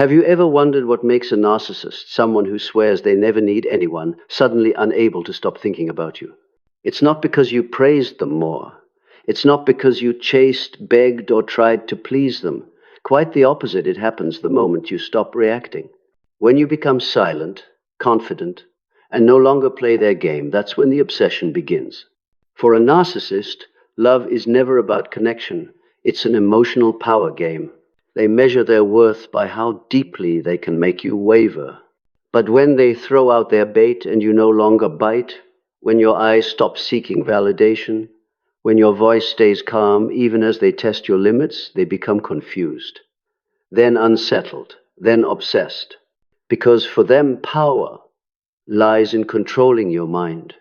Have you ever wondered what makes a narcissist, someone who swears they never need anyone, suddenly unable to stop thinking about you? It's not because you praised them more. It's not because you chased, begged, or tried to please them. Quite the opposite, it happens the moment you stop reacting. When you become silent, confident, and no longer play their game, that's when the obsession begins. For a narcissist, love is never about connection. It's an emotional power game. They measure their worth by how deeply they can make you waver. But when they throw out their bait and you no longer bite, when your eyes stop seeking validation, when your voice stays calm even as they test your limits, they become confused, then unsettled, then obsessed. Because for them, power lies in controlling your mind.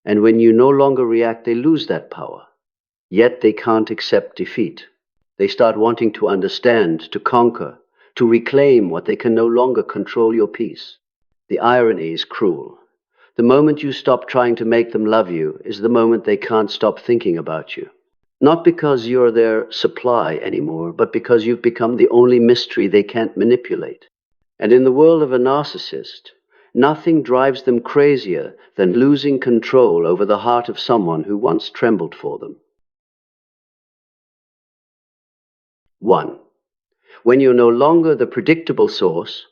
And when you no longer react, they lose that power. Yet they can't accept defeat. They start wanting to understand, to conquer, to reclaim what they can no longer control your peace. The irony is cruel. The moment you stop trying to make them love you is the moment they can't stop thinking about you. Not because you're their supply anymore, but because you've become the only mystery they can't manipulate. And in the world of a narcissist, nothing drives them crazier than losing control over the heart of someone who once trembled for them. 1. When you're no longer the predictable source,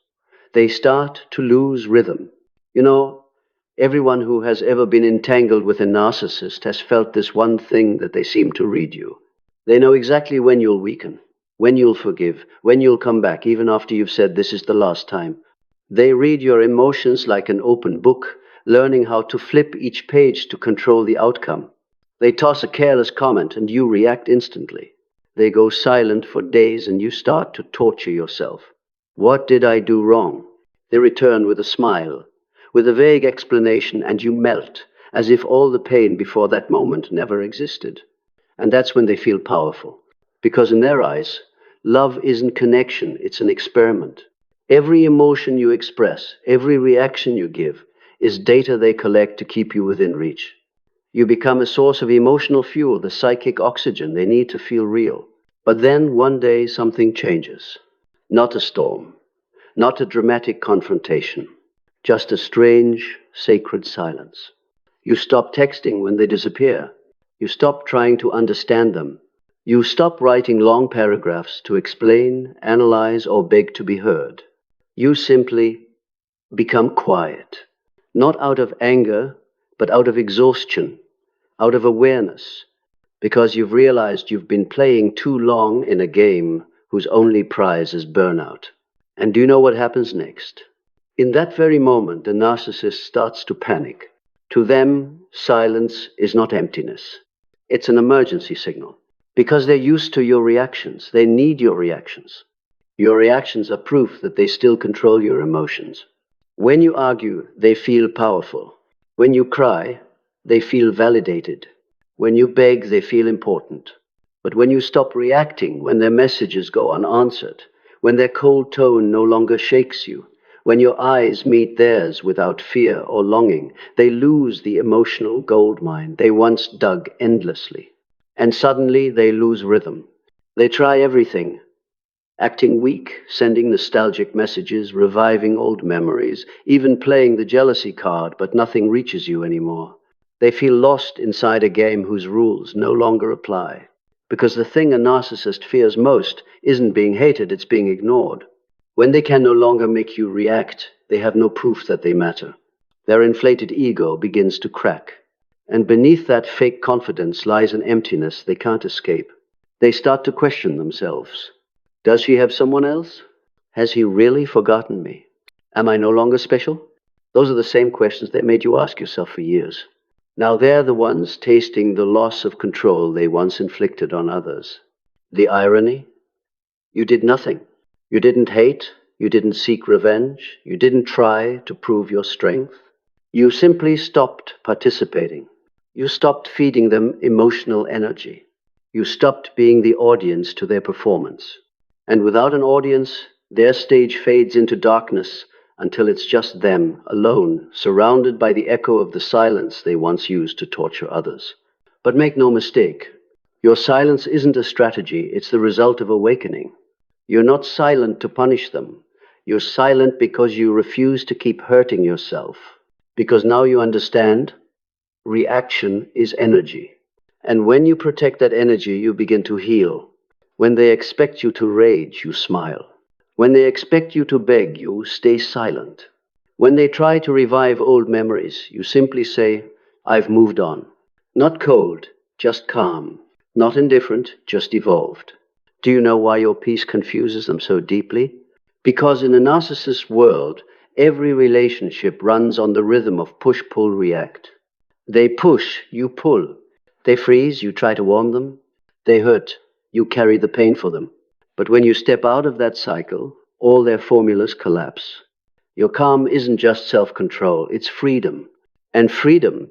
they start to lose rhythm. You know, everyone who has ever been entangled with a narcissist has felt this one thing that they seem to read you. They know exactly when you'll weaken, when you'll forgive, when you'll come back, even after you've said this is the last time. They read your emotions like an open book, learning how to flip each page to control the outcome. They toss a careless comment and you react instantly. They go silent for days and you start to torture yourself. What did I do wrong? They return with a smile, with a vague explanation, and you melt, as if all the pain before that moment never existed. And that's when they feel powerful. Because in their eyes, love isn't connection, it's an experiment. Every emotion you express, every reaction you give, is data they collect to keep you within reach. You become a source of emotional fuel, the psychic oxygen they need to feel real. But then one day something changes. Not a storm, not a dramatic confrontation, just a strange, sacred silence. You stop texting when they disappear. You stop trying to understand them. You stop writing long paragraphs to explain, analyze, or beg to be heard. You simply become quiet, not out of anger, but out of exhaustion, out of awareness, because you've realized you've been playing too long in a game whose only prize is burnout. And do you know what happens next? In that very moment, the narcissist starts to panic. To them, silence is not emptiness. It's an emergency signal. Because they're used to your reactions. They need your reactions. Your reactions are proof that they still control your emotions. When you argue, they feel powerful. When you cry, they feel validated. When you beg, they feel important. But when you stop reacting, when their messages go unanswered, when their cold tone no longer shakes you, when your eyes meet theirs without fear or longing, they lose the emotional gold mine they once dug endlessly. And suddenly they lose rhythm. They try everything. Acting weak, sending nostalgic messages, reviving old memories, even playing the jealousy card, but nothing reaches you anymore. They feel lost inside a game whose rules no longer apply. Because the thing a narcissist fears most isn't being hated, it's being ignored. When they can no longer make you react, they have no proof that they matter. Their inflated ego begins to crack. And beneath that fake confidence lies an emptiness they can't escape. They start to question themselves. Does she have someone else? Has he really forgotten me? Am I no longer special? Those are the same questions that made you ask yourself for years. Now they're the ones tasting the loss of control they once inflicted on others. The irony? You did nothing. You didn't hate. You didn't seek revenge. You didn't try to prove your strength. You simply stopped participating. You stopped feeding them emotional energy. You stopped being the audience to their performance. And without an audience, their stage fades into darkness until it's just them, alone, surrounded by the echo of the silence they once used to torture others. But make no mistake, your silence isn't a strategy, it's the result of awakening. You're not silent to punish them. You're silent because you refuse to keep hurting yourself. Because now you understand reaction is energy. And when you protect that energy, you begin to heal. When they expect you to rage, you smile. When they expect you to beg, you stay silent. When they try to revive old memories, you simply say, I've moved on. Not cold, just calm. Not indifferent, just evolved. Do you know why your peace confuses them so deeply? Because in a narcissist world, every relationship runs on the rhythm of push, pull, react. They push, you pull. They freeze, you try to warm them. They hurt, you carry the pain for them. But when you step out of that cycle, all their formulas collapse. Your calm isn't just self-control, it's freedom. And freedom,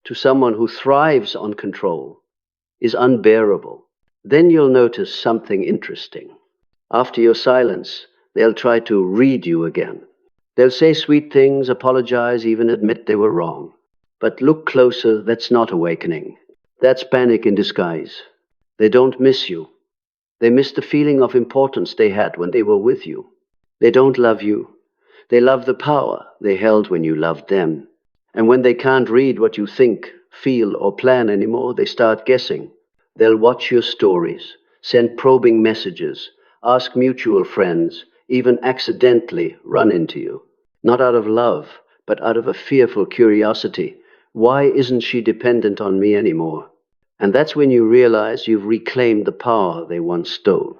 to someone who thrives on control, is unbearable. Then you'll notice something interesting. After your silence, they'll try to read you again. They'll say sweet things, apologize, even admit they were wrong. But look closer, that's not awakening. That's panic in disguise. They don't miss you. They miss the feeling of importance they had when they were with you. They don't love you. They love the power they held when you loved them. And when they can't read what you think, feel, or plan anymore, they start guessing. They'll watch your stories, send probing messages, ask mutual friends, even accidentally run into you. Not out of love, but out of a fearful curiosity. Why isn't she dependent on me anymore? And that's when you realize you've reclaimed the power they once stole.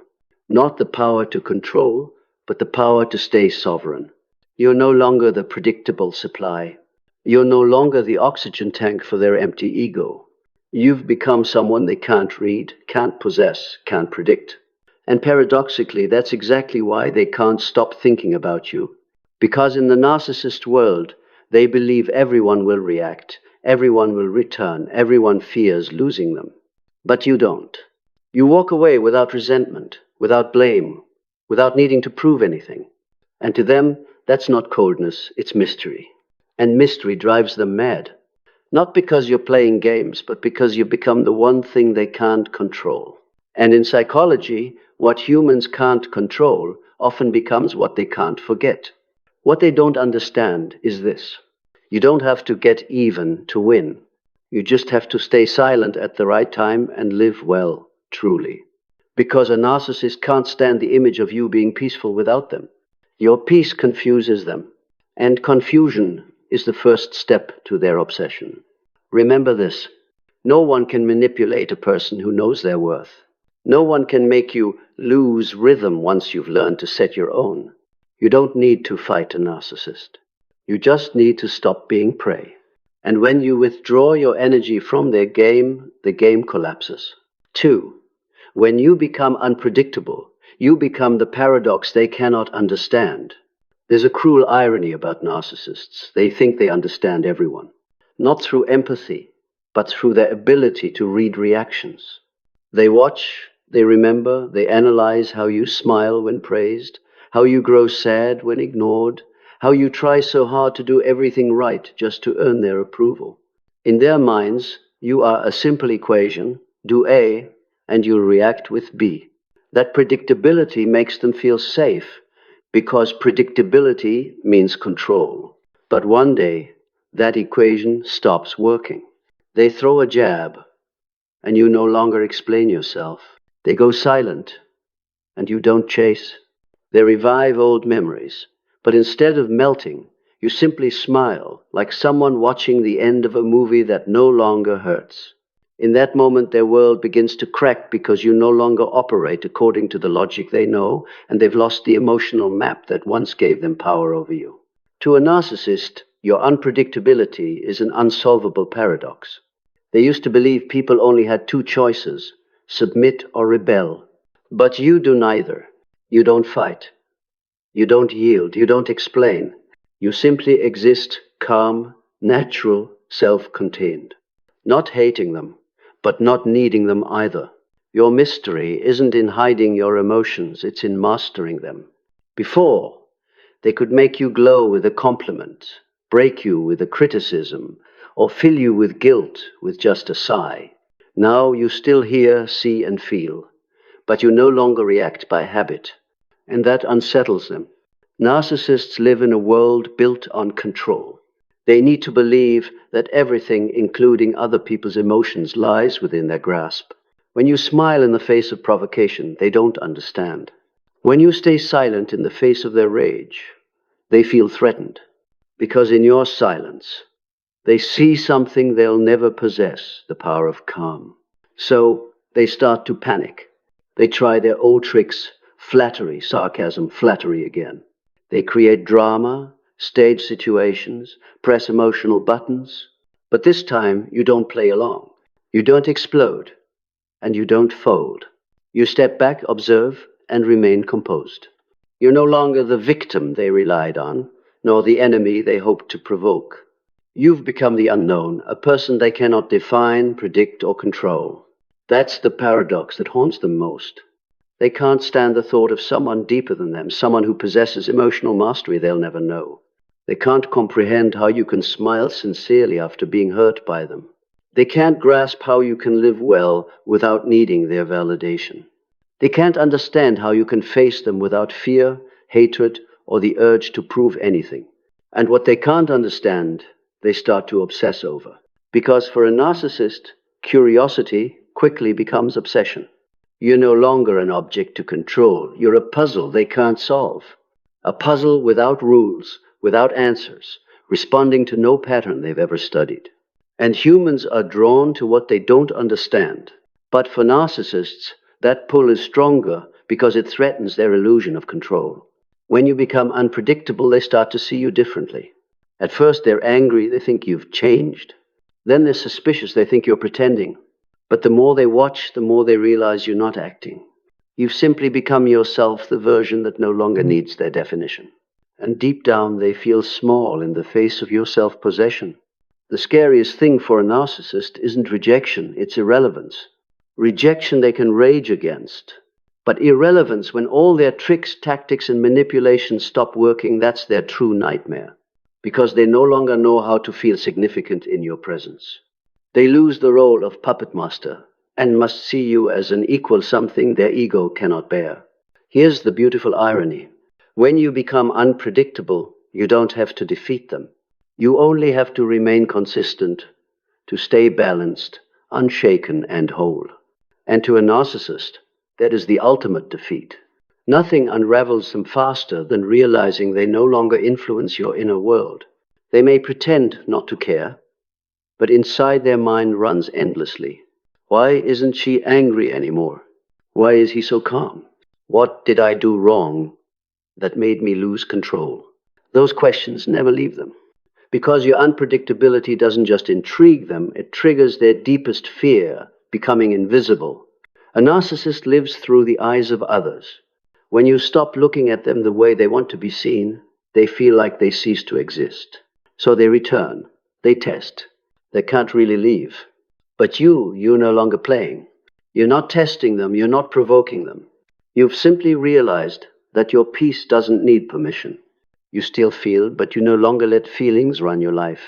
Not the power to control, but the power to stay sovereign. You're no longer the predictable supply. You're no longer the oxygen tank for their empty ego. You've become someone they can't read, can't possess, can't predict. And paradoxically, that's exactly why they can't stop thinking about you. Because in the narcissist world, they believe everyone will react, everyone will return, everyone fears losing them. But you don't. You walk away without resentment, without blame, without needing to prove anything. And to them, that's not coldness, it's mystery. And mystery drives them mad. Not because you're playing games, but because you become the one thing they can't control. And in psychology, what humans can't control often becomes what they can't forget. What they don't understand is this. You don't have to get even to win. You just have to stay silent at the right time and live well, truly. Because a narcissist can't stand the image of you being peaceful without them. Your peace confuses them. And confusion is the first step to their obsession. Remember this. No one can manipulate a person who knows their worth. No one can make you lose rhythm once you've learned to set your own. You don't need to fight a narcissist. You just need to stop being prey. And when you withdraw your energy from their game, the game collapses. 2. When you become unpredictable, you become the paradox they cannot understand. There's a cruel irony about narcissists. They think they understand everyone. Not through empathy, but through their ability to read reactions. They watch, they remember, they analyze how you smile when praised, how you grow sad when ignored, how you try so hard to do everything right just to earn their approval. In their minds, you are a simple equation, do A, and you'll react with B. That predictability makes them feel safe, because predictability means control. But one day, that equation stops working. They throw a jab, and you no longer explain yourself. They go silent, and you don't chase. They revive old memories, but instead of melting, you simply smile, like someone watching the end of a movie that no longer hurts. In that moment, their world begins to crack because you no longer operate according to the logic they know, and they've lost the emotional map that once gave them power over you. To a narcissist, your unpredictability is an unsolvable paradox. They used to believe people only had two choices, submit or rebel. But you do neither. You don't fight. You don't yield. You don't explain. You simply exist calm, natural, self-contained. Not hating them, but not needing them either. Your mystery isn't in hiding your emotions, it's in mastering them. Before, they could make you glow with a compliment, break you with a criticism, or fill you with guilt with just a sigh. Now you still hear, see, and feel, but you no longer react by habit, and that unsettles them. Narcissists live in a world built on control. They need to believe that everything, including other people's emotions, lies within their grasp. When you smile in the face of provocation, they don't understand. When you stay silent in the face of their rage, they feel threatened, because in your silence, they see something they'll never possess, the power of calm. So they start to panic. They try their old tricks, flattery, sarcasm, flattery again. They create drama, stage situations, press emotional buttons. But this time, you don't play along. You don't explode, and you don't fold. You step back, observe, and remain composed. You're no longer the victim they relied on, nor the enemy they hoped to provoke. You've become the unknown, a person they cannot define, predict, or control. That's the paradox that haunts them most. They can't stand the thought of someone deeper than them, someone who possesses emotional mastery they'll never know. They can't comprehend how you can smile sincerely after being hurt by them. They can't grasp how you can live well without needing their validation. They can't understand how you can face them without fear, hatred, or the urge to prove anything. And what they can't understand, they start to obsess over. Because for a narcissist, curiosity quickly becomes obsession. You're no longer an object to control. You're a puzzle they can't solve. A puzzle without rules, without answers, responding to no pattern they've ever studied. And humans are drawn to what they don't understand. But for narcissists, that pull is stronger because it threatens their illusion of control. When you become unpredictable, they start to see you differently. At first, they're angry. They think you've changed. Then they're suspicious. They think you're pretending. But the more they watch, the more they realize you're not acting. You've simply become yourself, the version that no longer needs their definition. And deep down, they feel small in the face of your self-possession. The scariest thing for a narcissist isn't rejection, it's irrelevance. Rejection they can rage against. But irrelevance, when all their tricks, tactics, and manipulations stop working, that's their true nightmare. Because they no longer know how to feel significant in your presence. They lose the role of puppet master and must see you as an equal, something their ego cannot bear. Here's the beautiful irony. When you become unpredictable, you don't have to defeat them. You only have to remain consistent, to stay balanced, unshaken, and whole. And to a narcissist, that is the ultimate defeat. Nothing unravels them faster than realizing they no longer influence your inner world. They may pretend not to care, but inside their mind runs endlessly. Why isn't she angry anymore? Why is he so calm? What did I do wrong that made me lose control? Those questions never leave them. Because your unpredictability doesn't just intrigue them, it triggers their deepest fear, becoming invisible. A narcissist lives through the eyes of others. When you stop looking at them the way they want to be seen, they feel like they cease to exist. So they return, they test. They can't really leave. But you're no longer playing. You're not testing them, you're not provoking them. You've simply realized that your peace doesn't need permission. You still feel, but you no longer let feelings run your life.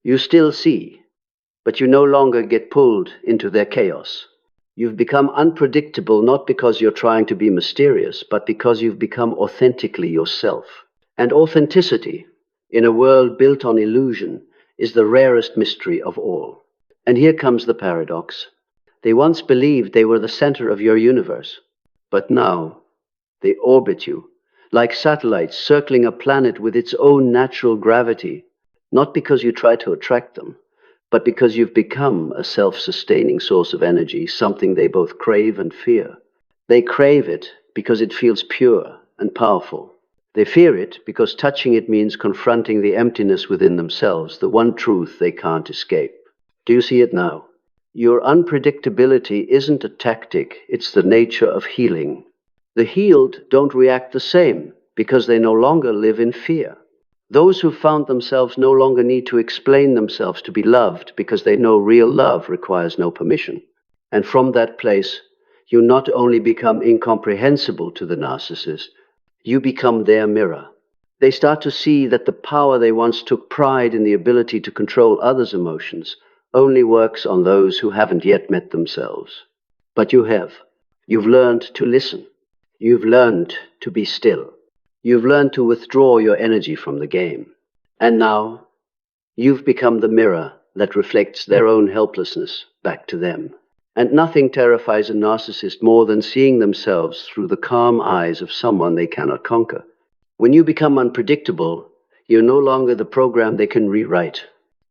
You still see, but you no longer get pulled into their chaos. You've become unpredictable not because you're trying to be mysterious, but because you've become authentically yourself. And authenticity, in a world built on illusion, is the rarest mystery of all. And here comes the paradox. They once believed they were the center of your universe, but now they orbit you, like satellites circling a planet with its own natural gravity, not because you try to attract them, but because you've become a self-sustaining source of energy, something they both crave and fear. They crave it because it feels pure and powerful. They fear it because touching it means confronting the emptiness within themselves, the one truth they can't escape. Do you see it now? Your unpredictability isn't a tactic, it's the nature of healing. The healed don't react the same because they no longer live in fear. Those who found themselves no longer need to explain themselves to be loved because they know real love requires no permission. And from that place, you not only become incomprehensible to the narcissist, you become their mirror. They start to see that the power they once took pride in the ability to control others' emotions only works on those who haven't yet met themselves. But you have. You've learned to listen. You've learned to be still. You've learned to withdraw your energy from the game. And now, you've become the mirror that reflects their own helplessness back to them. And nothing terrifies a narcissist more than seeing themselves through the calm eyes of someone they cannot conquer. When you become unpredictable, you're no longer the program they can rewrite.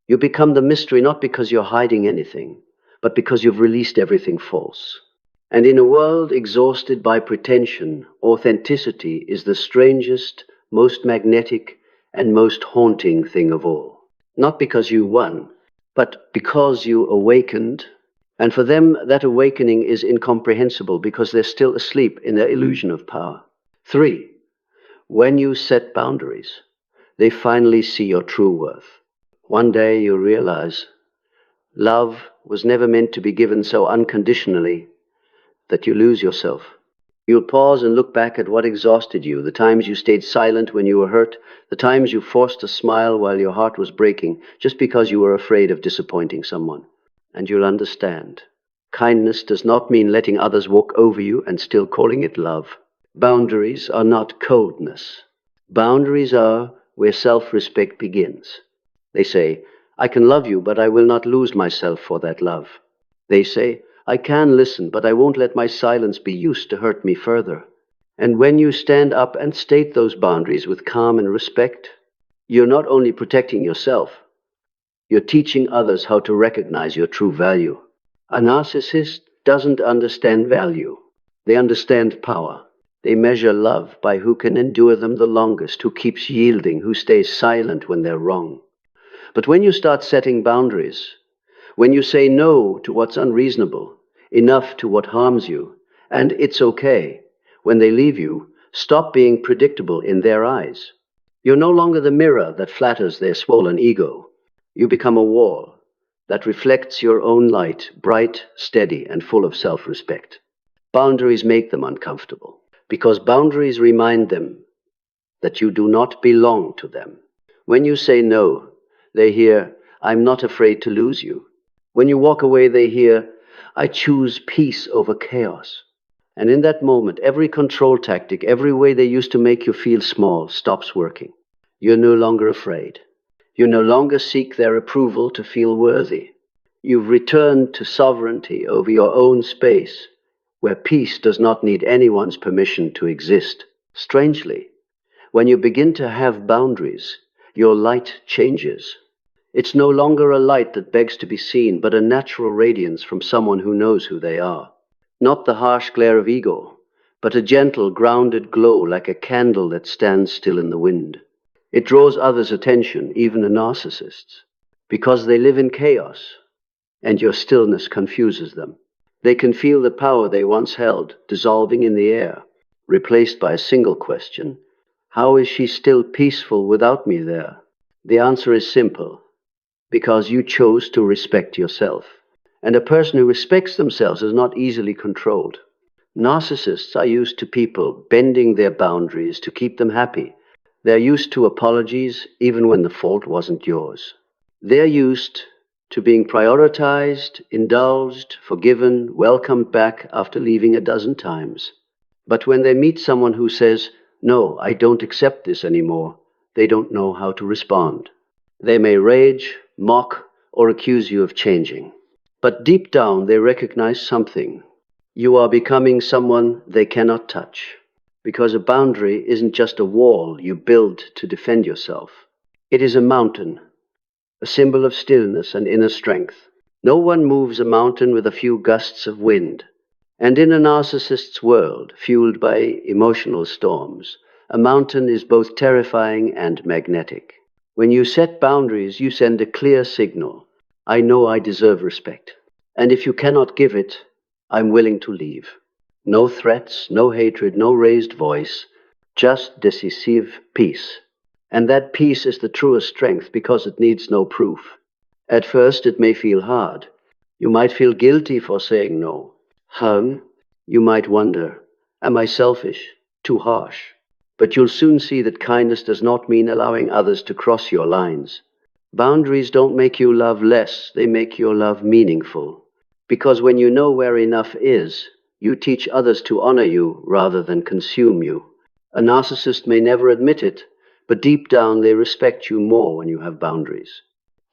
You become the mystery not because you're hiding anything, but because you've released everything false. And in a world exhausted by pretension, authenticity is the strangest, most magnetic, and most haunting thing of all. Not because you won, but because you awakened. And for them, that awakening is incomprehensible because they're still asleep in their illusion of power. 3. When you set boundaries, they finally see your true worth. One day you realize love was never meant to be given so unconditionally that you lose yourself. You'll pause and look back at what exhausted you, the times you stayed silent when you were hurt, the times you forced a smile while your heart was breaking, just because you were afraid of disappointing someone. And you'll understand. Kindness does not mean letting others walk over you and still calling it love. Boundaries are not coldness. Boundaries are where self-respect begins. They say, I can love you, but I will not lose myself for that love. They say, I can listen, but I won't let my silence be used to hurt me further. And when you stand up and state those boundaries with calm and respect, you're not only protecting yourself, you're teaching others how to recognize your true value. A narcissist doesn't understand value. They understand power. They measure love by who can endure them the longest, who keeps yielding, who stays silent when they're wrong. But when you start setting boundaries, when you say no to what's unreasonable, enough to what harms you, and it's okay, when they leave you, stop being predictable in their eyes. You're no longer the mirror that flatters their swollen ego. You become a wall that reflects your own light, bright, steady, and full of self-respect. Boundaries make them uncomfortable, because boundaries remind them that you do not belong to them. When you say no, they hear, I'm not afraid to lose you. When you walk away, they hear, I choose peace over chaos. And in that moment, every control tactic, every way they used to make you feel small, stops working. You're no longer afraid. You no longer seek their approval to feel worthy. You've returned to sovereignty over your own space, where peace does not need anyone's permission to exist. Strangely, when you begin to have boundaries, your light changes. It's no longer a light that begs to be seen, but a natural radiance from someone who knows who they are. Not the harsh glare of ego, but a gentle, grounded glow like a candle that stands still in the wind. It draws others' attention, even the narcissists, because they live in chaos, and your stillness confuses them. They can feel the power they once held dissolving in the air, replaced by a single question: how is she still peaceful without me there? The answer is simple: because you chose to respect yourself. And a person who respects themselves is not easily controlled. Narcissists are used to people bending their boundaries to keep them happy. They're used to apologies even when the fault wasn't yours. They're used to being prioritized, indulged, forgiven, welcomed back after leaving a dozen times. But when they meet someone who says, no, I don't accept this anymore, they don't know how to respond. They may rage, mock, or accuse you of changing. But deep down they recognize something. You are becoming someone they cannot touch. Because a boundary isn't just a wall you build to defend yourself. It is a mountain, a symbol of stillness and inner strength. No one moves a mountain with a few gusts of wind. And in a narcissist's world, fueled by emotional storms, a mountain is both terrifying and magnetic. When you set boundaries, you send a clear signal. I know I deserve respect. And if you cannot give it, I'm willing to leave. No threats, no hatred, no raised voice, just decisive peace. And that peace is the truest strength because it needs no proof. At first, it may feel hard. You might feel guilty for saying no. You might wonder, am I selfish? Too harsh? But you'll soon see that kindness does not mean allowing others to cross your lines. Boundaries don't make you love less, they make your love meaningful. Because when you know where enough is, you teach others to honor you rather than consume you. A narcissist may never admit it, but deep down they respect you more when you have boundaries.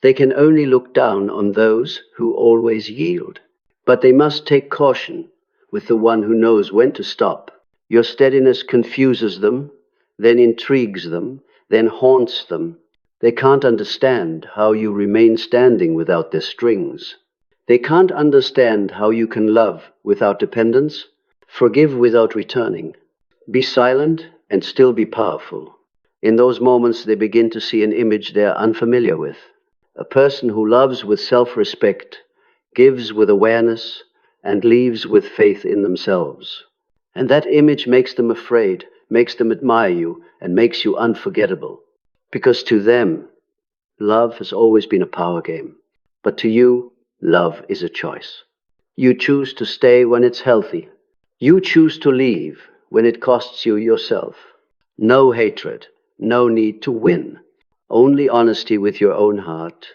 They can only look down on those who always yield. But they must take caution with the one who knows when to stop. Your steadiness confuses them, then intrigues them, then haunts them. They can't understand how you remain standing without their strings. They can't understand how you can love without dependence, forgive without returning, be silent and still be powerful. In those moments, they begin to see an image they are unfamiliar with. A person who loves with self-respect, gives with awareness, and leaves with faith in themselves. And that image makes them afraid, makes them admire you, and makes you unforgettable. Because to them, love has always been a power game. But to you, love is a choice. You choose to stay when it's healthy. You choose to leave when it costs you yourself. No hatred, no need to win. Only honesty with your own heart.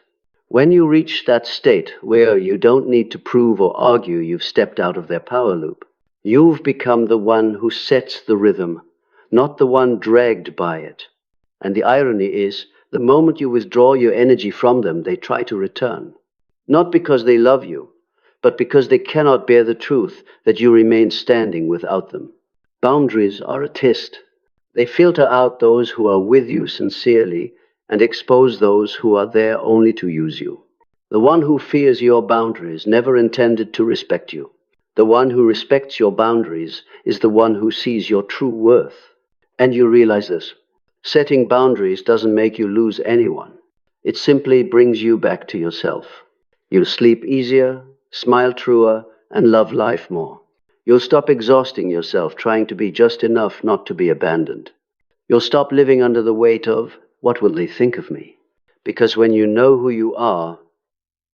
When you reach that state where you don't need to prove or argue you've stepped out of their power loop, you've become the one who sets the rhythm, not the one dragged by it. And the irony is, the moment you withdraw your energy from them, they try to return. Not because they love you, but because they cannot bear the truth that you remain standing without them. Boundaries are a test. They filter out those who are with you sincerely and expose those who are there only to use you. The one who fears your boundaries never intended to respect you. The one who respects your boundaries is the one who sees your true worth. And you realize this. Setting boundaries doesn't make you lose anyone. It simply brings you back to yourself. You'll sleep easier, smile truer, and love life more. You'll stop exhausting yourself trying to be just enough not to be abandoned. You'll stop living under the weight of, what will they think of me? Because when you know who you are,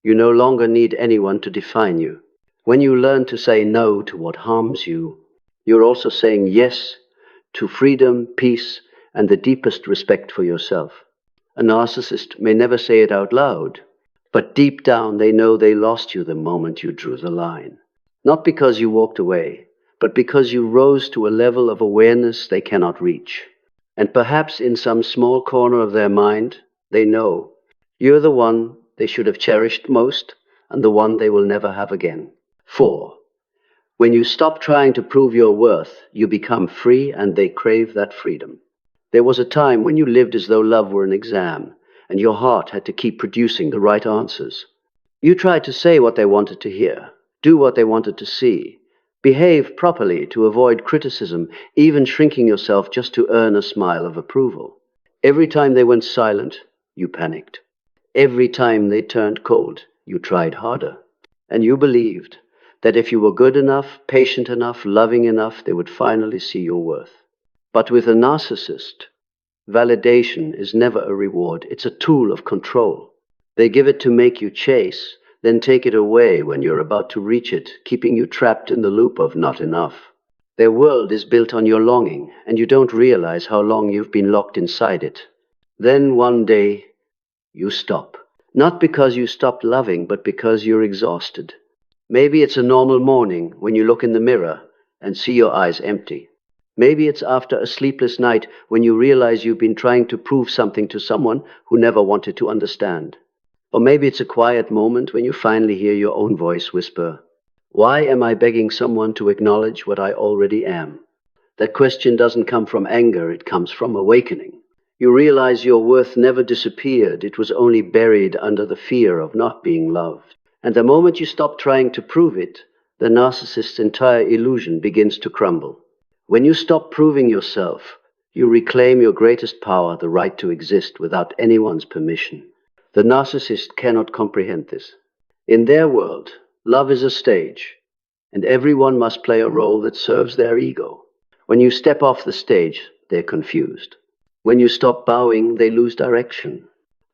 you no longer need anyone to define you. When you learn to say no to what harms you, you're also saying yes to freedom, peace, and the deepest respect for yourself. A narcissist may never say it out loud, but deep down they know they lost you the moment you drew the line. Not because you walked away, but because you rose to a level of awareness they cannot reach. And perhaps in some small corner of their mind, they know you're the one they should have cherished most and the one they will never have again. 4. When you stop trying to prove your worth, you become free and they crave that freedom. There was a time when you lived as though love were an exam and your heart had to keep producing the right answers. You tried to say what they wanted to hear, do what they wanted to see, behave properly to avoid criticism, even shrinking yourself just to earn a smile of approval. Every time they went silent, you panicked. Every time they turned cold, you tried harder. And you believed that if you were good enough, patient enough, loving enough, they would finally see your worth. But with a narcissist, validation is never a reward. It's a tool of control. They give it to make you chase, then take it away when you're about to reach it, keeping you trapped in the loop of not enough. Their world is built on your longing, and you don't realize how long you've been locked inside it. Then one day, you stop. Not because you stopped loving, but because you're exhausted. Maybe it's a normal morning when you look in the mirror and see your eyes empty. Maybe it's after a sleepless night when you realize you've been trying to prove something to someone who never wanted to understand. Or maybe it's a quiet moment when you finally hear your own voice whisper, "Why am I begging someone to acknowledge what I already am?" That question doesn't come from anger, it comes from awakening. You realize your worth never disappeared, it was only buried under the fear of not being loved. And the moment you stop trying to prove it, the narcissist's entire illusion begins to crumble. When you stop proving yourself, you reclaim your greatest power, the right to exist without anyone's permission. The narcissist cannot comprehend this. In their world, love is a stage, and everyone must play a role that serves their ego. When you step off the stage, they're confused. When you stop bowing, they lose direction.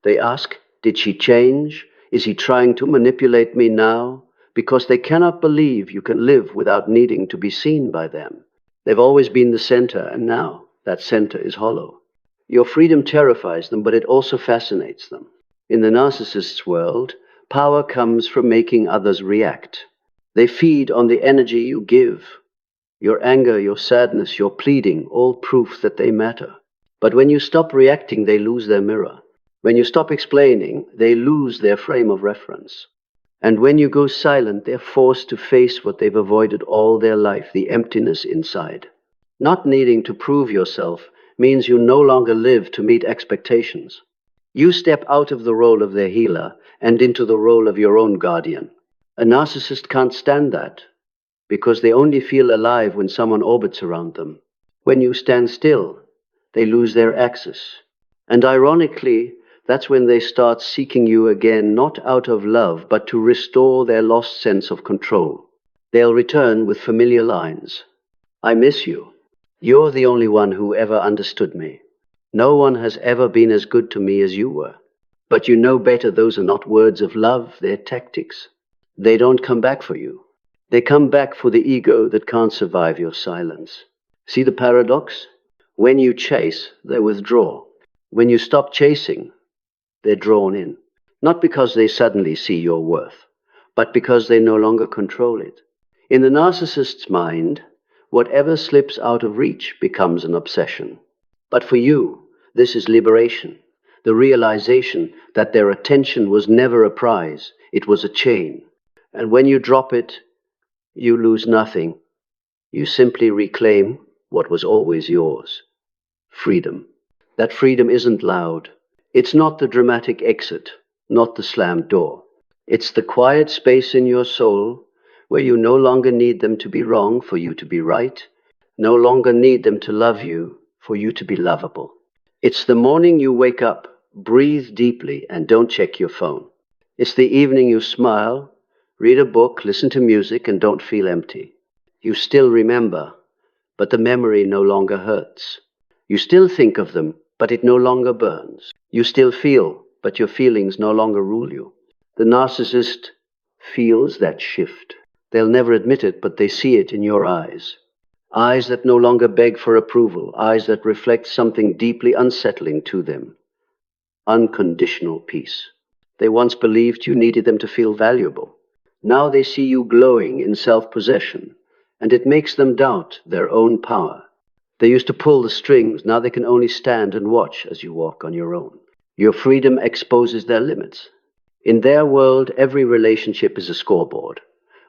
They ask, "Did she change? Is he trying to manipulate me now?" Because they cannot believe you can live without needing to be seen by them. They've always been the center, and now that center is hollow. Your freedom terrifies them, but it also fascinates them. In the narcissist's world, power comes from making others react. They feed on the energy you give. Your anger, your sadness, your pleading, all proof that they matter. But when you stop reacting, they lose their mirror. When you stop explaining, they lose their frame of reference. And when you go silent, they're forced to face what they've avoided all their life, the emptiness inside. Not needing to prove yourself means you no longer live to meet expectations. You step out of the role of their healer and into the role of your own guardian. A narcissist can't stand that, because they only feel alive when someone orbits around them. When you stand still, they lose their axis. And ironically, that's when they start seeking you again, not out of love, but to restore their lost sense of control. They'll return with familiar lines. I miss you. You're the only one who ever understood me. No one has ever been as good to me as you were. But you know better, those are not words of love, they're tactics. They don't come back for you. They come back for the ego that can't survive your silence. See the paradox? When you chase, they withdraw. When you stop chasing, they're drawn in. Not because they suddenly see your worth, but because they no longer control it. In the narcissist's mind, whatever slips out of reach becomes an obsession. But for you, this is liberation, the realization that their attention was never a prize, it was a chain. And when you drop it, you lose nothing. You simply reclaim what was always yours. Freedom. That freedom isn't loud. It's not the dramatic exit, not the slammed door. It's the quiet space in your soul where you no longer need them to be wrong for you to be right, no longer need them to love you for you to be lovable. It's the morning you wake up, breathe deeply, and don't check your phone. It's the evening you smile, read a book, listen to music, and don't feel empty. You still remember, but the memory no longer hurts. You still think of them, but it no longer burns. You still feel, but your feelings no longer rule you. The narcissist feels that shift. They'll never admit it, but they see it in your eyes. Eyes that no longer beg for approval, eyes that reflect something deeply unsettling to them. Unconditional peace. They once believed you needed them to feel valuable. Now they see you glowing in self-possession, and it makes them doubt their own power. They used to pull the strings, now they can only stand and watch as you walk on your own. Your freedom exposes their limits. In their world, every relationship is a scoreboard.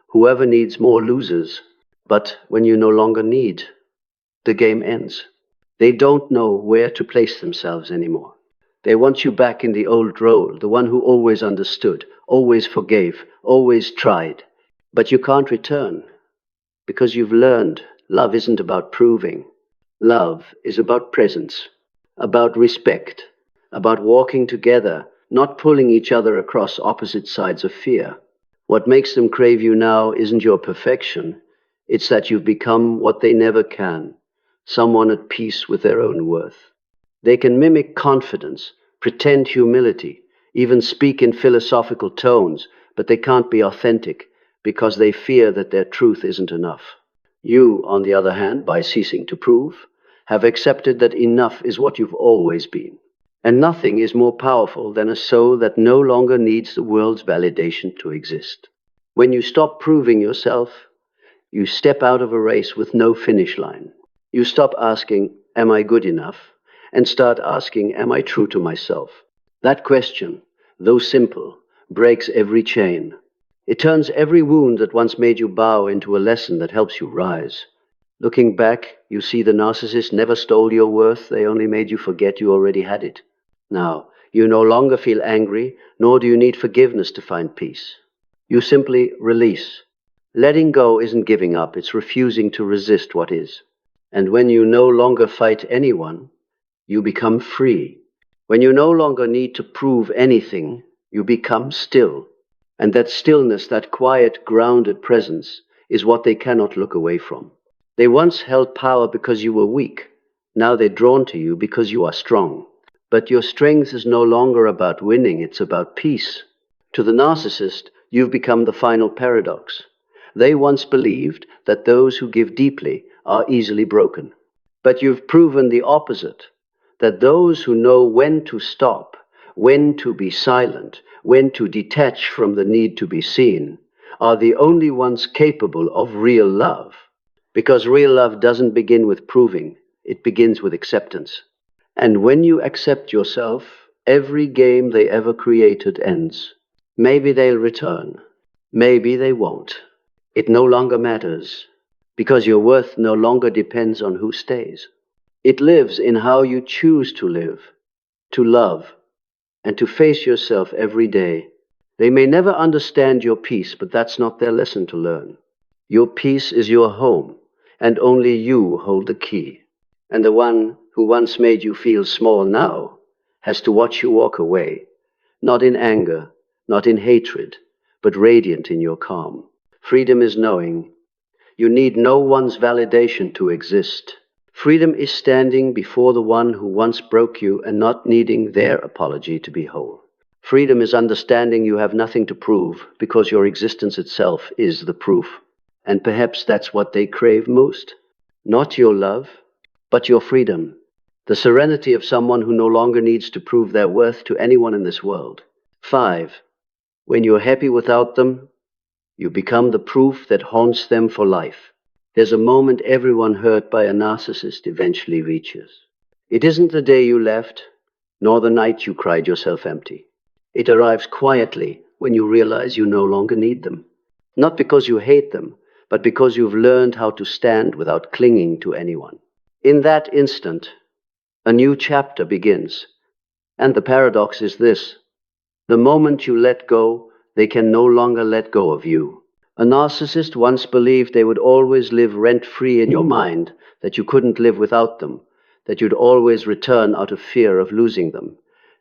Whoever needs more loses, but when you no longer need, the game ends. They don't know where to place themselves anymore. They want you back in the old role, the one who always understood, always forgave, always tried. But you can't return, because you've learned love isn't about proving. Love is about presence, about respect, about walking together, not pulling each other across opposite sides of fear. What makes them crave you now isn't your perfection, it's that you've become what they never can, someone at peace with their own worth. They can mimic confidence, pretend humility, even speak in philosophical tones, but they can't be authentic because they fear that their truth isn't enough. You, on the other hand, by ceasing to prove, have accepted that enough is what you've always been. And nothing is more powerful than a soul that no longer needs the world's validation to exist. When you stop proving yourself, you step out of a race with no finish line. You stop asking, am I good enough? And start asking, am I true to myself? That question, though simple, breaks every chain. It turns every wound that once made you bow into a lesson that helps you rise. Looking back, you see the narcissist never stole your worth, they only made you forget you already had it. Now, you no longer feel angry, nor do you need forgiveness to find peace. You simply release. Letting go isn't giving up, it's refusing to resist what is. And when you no longer fight anyone, you become free. When you no longer need to prove anything, you become still. And that stillness, that quiet, grounded presence, is what they cannot look away from. They once held power because you were weak. Now they're drawn to you because you are strong. But your strength is no longer about winning, it's about peace. To the narcissist, you've become the final paradox. They once believed that those who give deeply are easily broken. But you've proven the opposite, that those who know when to stop, when to be silent, when to detach from the need to be seen, are the only ones capable of real love. Because real love doesn't begin with proving, it begins with acceptance. And when you accept yourself, every game they ever created ends. Maybe they'll return. Maybe they won't. It no longer matters, because your worth no longer depends on who stays. It lives in how you choose to live, to love, and to face yourself every day. They may never understand your peace, but that's not their lesson to learn. Your peace is your home, and only you hold the key. And the one who once made you feel small now has to watch you walk away, not in anger, not in hatred, but radiant in your calm. Freedom is knowing you need no one's validation to exist. Freedom is standing before the one who once broke you and not needing their apology to be whole. Freedom is understanding you have nothing to prove because your existence itself is the proof. And perhaps that's what they crave most. Not your love, but your freedom. The serenity of someone who no longer needs to prove their worth to anyone in this world. 5. When you're happy without them, you become the proof that haunts them for life. There's a moment everyone hurt by a narcissist eventually reaches. It isn't the day you left, nor the night you cried yourself empty. It arrives quietly when you realize you no longer need them. Not because you hate them, but because you've learned how to stand without clinging to anyone. In that instant, a new chapter begins. And the paradox is this: the moment you let go, they can no longer let go of you. A narcissist once believed they would always live rent-free in your mind, that you couldn't live without them, that you'd always return out of fear of losing them.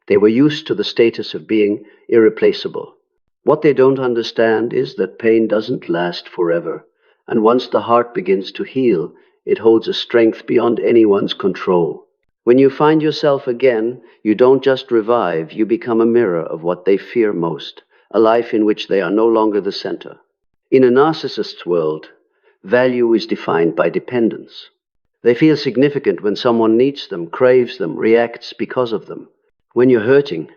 They were used to the status of being irreplaceable. What they don't understand is that pain doesn't last forever, and once the heart begins to heal, it holds a strength beyond anyone's control. When you find yourself again, you don't just revive, you become a mirror of what they fear most, a life in which they are no longer the center. In a narcissist's world, value is defined by dependence. They feel significant when someone needs them, craves them, reacts because of them. When you're hurting,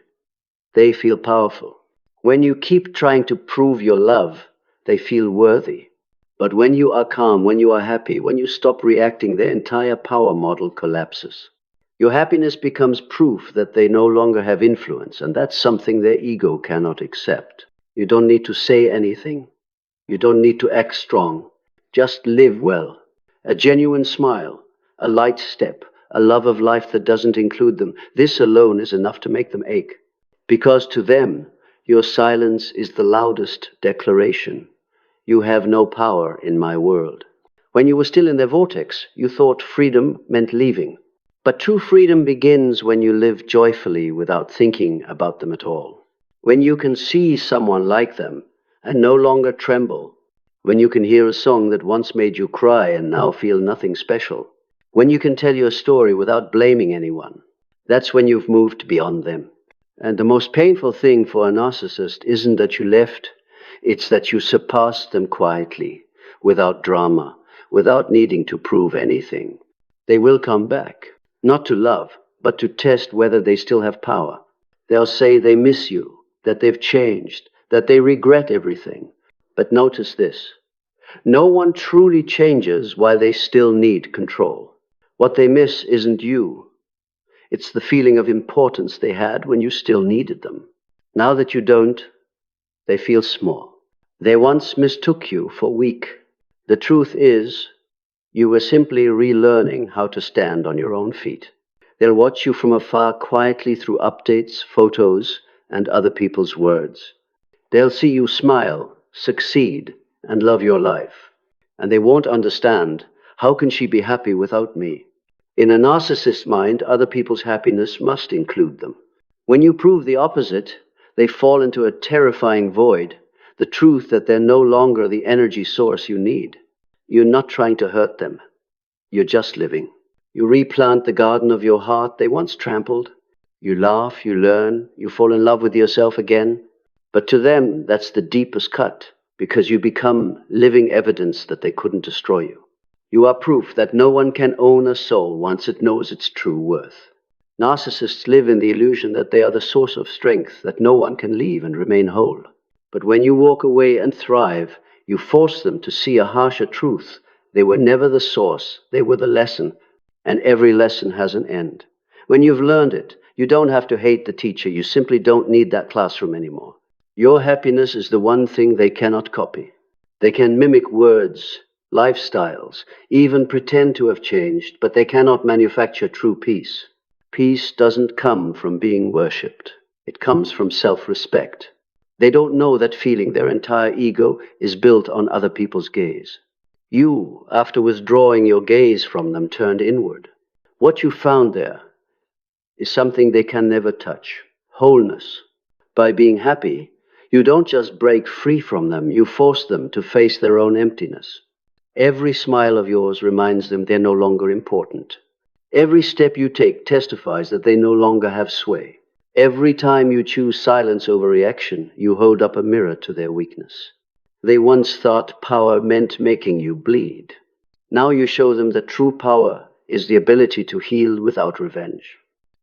they feel powerful. When you keep trying to prove your love, they feel worthy. But when you are calm, when you are happy, when you stop reacting, their entire power model collapses. Your happiness becomes proof that they no longer have influence, and that's something their ego cannot accept. You don't need to say anything. You don't need to act strong. Just live well. A genuine smile, a light step, a love of life that doesn't include them. This alone is enough to make them ache. Because to them, your silence is the loudest declaration. You have no power in my world. When you were still in their vortex, you thought freedom meant leaving. But true freedom begins when you live joyfully without thinking about them at all. When you can see someone like them and no longer tremble. When you can hear a song that once made you cry and now feel nothing special. When you can tell your story without blaming anyone. That's when you've moved beyond them. And the most painful thing for a narcissist isn't that you left, it's that you surpassed them quietly, without drama, without needing to prove anything. They will come back, not to love, but to test whether they still have power. They'll say they miss you, that they've changed, that they regret everything. But notice this: no one truly changes while they still need control. What they miss isn't you. It's the feeling of importance they had when you still needed them. Now that you don't, they feel small. They once mistook you for weak. The truth is, you were simply relearning how to stand on your own feet. They'll watch you from afar quietly through updates, photos, and other people's words. They'll see you smile, succeed, and love your life. And they won't understand, how can she be happy without me? In a narcissist's mind, other people's happiness must include them. When you prove the opposite, they fall into a terrifying void, the truth that they're no longer the energy source you need. You're not trying to hurt them. You're just living. You replant the garden of your heart they once trampled. You laugh, you learn, you fall in love with yourself again. But to them, that's the deepest cut, because you become living evidence that they couldn't destroy you. You are proof that no one can own a soul once it knows its true worth. Narcissists live in the illusion that they are the source of strength, that no one can leave and remain whole. But when you walk away and thrive, you force them to see a harsher truth. They were never the source, they were the lesson, and every lesson has an end. When you've learned it, you don't have to hate the teacher, you simply don't need that classroom anymore. Your happiness is the one thing they cannot copy. They can mimic words, lifestyles, even pretend to have changed, but they cannot manufacture true peace. Peace doesn't come from being worshipped. It comes from self-respect. They don't know that feeling. Their entire ego is built on other people's gaze. You, after withdrawing your gaze from them, turned inward. What you found there is something they can never touch: wholeness. By being happy, you don't just break free from them, you force them to face their own emptiness. Every smile of yours reminds them they're no longer important. Every step you take testifies that they no longer have sway. Every time you choose silence over reaction, you hold up a mirror to their weakness. They once thought power meant making you bleed. Now you show them that true power is the ability to heal without revenge.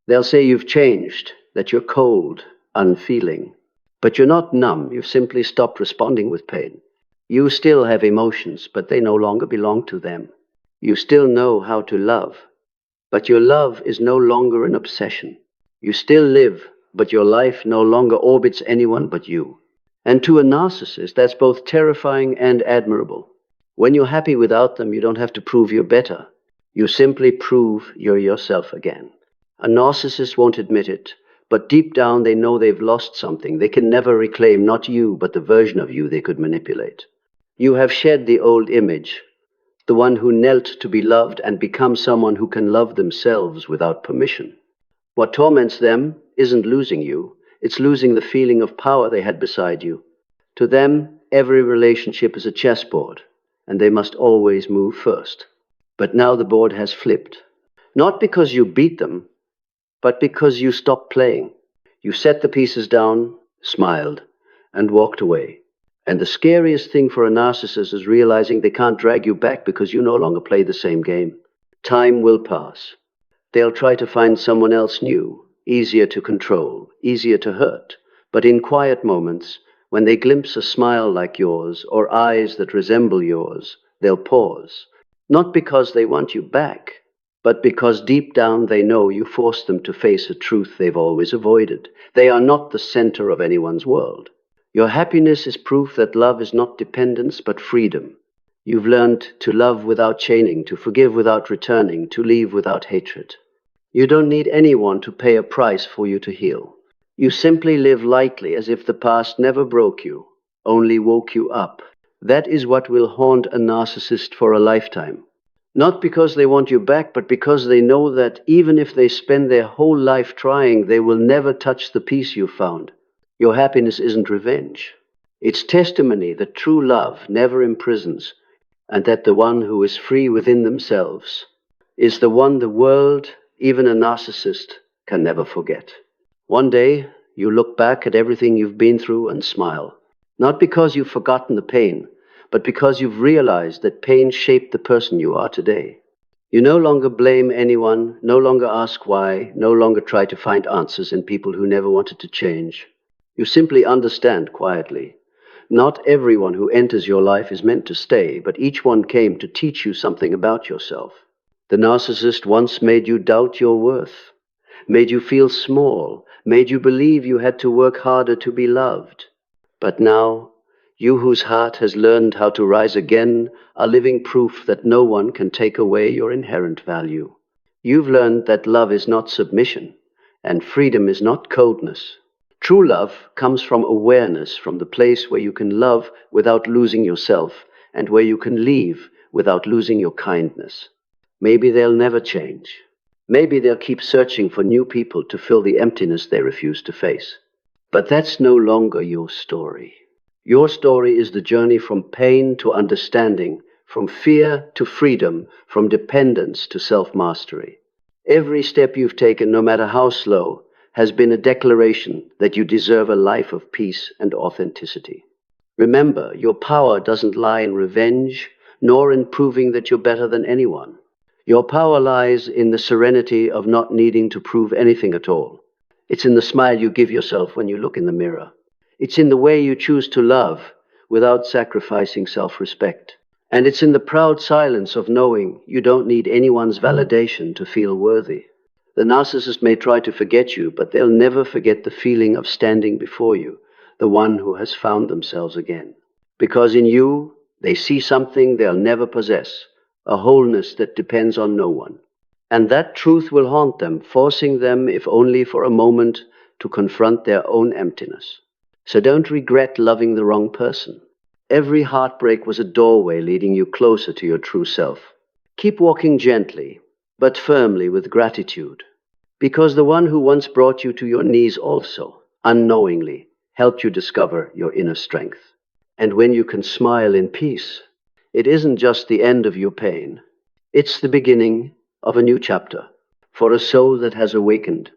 They'll say you've changed, that you're cold, unfeeling. But you're not numb, you've simply stopped responding with pain. You still have emotions, but they no longer belong to them. You still know how to love, but your love is no longer an obsession. You still live, but your life no longer orbits anyone but you. And to a narcissist, that's both terrifying and admirable. When you're happy without them, you don't have to prove you're better. You simply prove you're yourself again. A narcissist won't admit it, but deep down they know they've lost something. They can never reclaim not you, but the version of you they could manipulate. You have shed the old image, the one who knelt to be loved, and become someone who can love themselves without permission. What torments them isn't losing you, it's losing the feeling of power they had beside you. To them, every relationship is a chessboard, and they must always move first. But now the board has flipped. Not because you beat them, but because you stopped playing. You set the pieces down, smiled, and walked away. And the scariest thing for a narcissist is realizing they can't drag you back because you no longer play the same game. Time will pass. They'll try to find someone else new, easier to control, easier to hurt. But in quiet moments, when they glimpse a smile like yours or eyes that resemble yours, they'll pause. Not because they want you back, but because deep down they know you forced them to face a truth they've always avoided. They are not the center of anyone's world. Your happiness is proof that love is not dependence, but freedom. You've learned to love without chaining, to forgive without returning, to leave without hatred. You don't need anyone to pay a price for you to heal. You simply live lightly as if the past never broke you, only woke you up. That is what will haunt a narcissist for a lifetime. Not because they want you back, but because they know that even if they spend their whole life trying, they will never touch the peace you found. Your happiness isn't revenge. It's testimony that true love never imprisons, and that the one who is free within themselves is the one the world, even a narcissist, can never forget. One day, you look back at everything you've been through and smile. Not because you've forgotten the pain, but because you've realized that pain shaped the person you are today. You no longer blame anyone, no longer ask why, no longer try to find answers in people who never wanted to change. You simply understand quietly. Not everyone who enters your life is meant to stay, but each one came to teach you something about yourself. The narcissist once made you doubt your worth, made you feel small, made you believe you had to work harder to be loved. But now, you whose heart has learned how to rise again are living proof that no one can take away your inherent value. You've learned that love is not submission, and freedom is not coldness. True love comes from awareness, from the place where you can love without losing yourself, and where you can leave without losing your kindness. Maybe they'll never change. Maybe they'll keep searching for new people to fill the emptiness they refuse to face. But that's no longer your story. Your story is the journey from pain to understanding, from fear to freedom, from dependence to self-mastery. Every step you've taken, no matter how slow, has been a declaration that you deserve a life of peace and authenticity. Remember, your power doesn't lie in revenge, nor in proving that you're better than anyone. Your power lies in the serenity of not needing to prove anything at all. It's in the smile you give yourself when you look in the mirror. It's in the way you choose to love without sacrificing self-respect. And it's in the proud silence of knowing you don't need anyone's validation to feel worthy. The narcissist may try to forget you, but they'll never forget the feeling of standing before you, the one who has found themselves again. Because in you, they see something they'll never possess, a wholeness that depends on no one. And that truth will haunt them, forcing them, if only for a moment, to confront their own emptiness. So don't regret loving the wrong person. Every heartbreak was a doorway leading you closer to your true self. Keep walking gently, but firmly with gratitude, because the one who once brought you to your knees also, unknowingly, helped you discover your inner strength. And when you can smile in peace, it isn't just the end of your pain. It's the beginning of a new chapter for a soul that has awakened